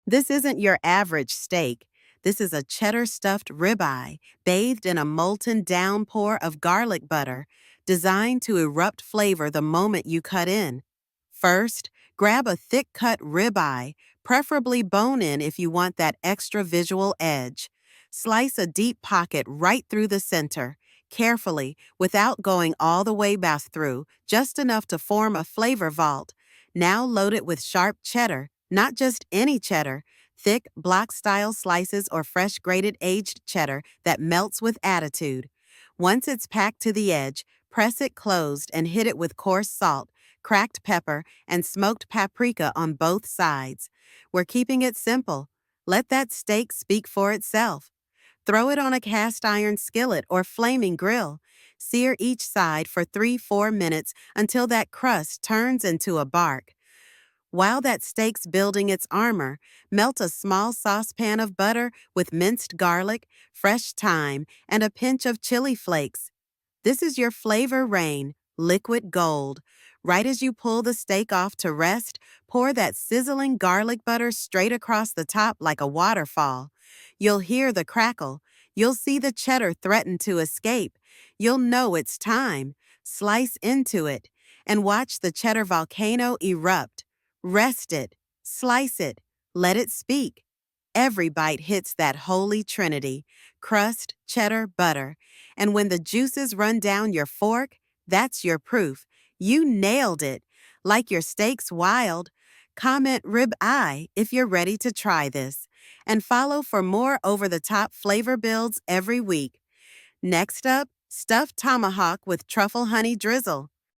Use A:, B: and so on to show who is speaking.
A: This isn't your average steak. This is a cheddar-stuffed ribeye, bathed in a molten downpour of garlic butter, designed to erupt flavor the moment you cut in. First, grab a thick-cut ribeye, preferably bone-in if you want that extra visual edge. Slice a deep pocket right through the center, carefully, without going all the way back through, just enough to form a flavor vault. Now load it with sharp cheddar, not just any cheddar, thick, block-style slices or fresh grated aged cheddar that melts with attitude. Once it's packed to the edge, press it closed and hit it with coarse salt, cracked pepper, and smoked paprika on both sides. We're keeping it simple. Let that steak speak for itself. Throw it on a cast iron skillet or flaming grill. Sear each side for 3-4 minutes until that crust turns into a bark. While that steak's building its armor, melt a small saucepan of butter with minced garlic, fresh thyme, and a pinch of chili flakes. This is your flavor rain, liquid gold. Right as you pull the steak off to rest, pour that sizzling garlic butter straight across the top like a waterfall. You'll hear the crackle. You'll see the cheddar threaten to escape. You'll know it's time. Slice into it and watch the cheddar volcano erupt. Rest it. Slice it. Let it speak. Every bite hits that holy trinity: crust, cheddar, butter. And when the juices run down your fork, that's your proof. You nailed it. Like your steaks wild. Comment Ribeye if you're ready to try this. And follow for more over-the-top flavor builds every week. Next up, stuffed tomahawk with truffle honey drizzle.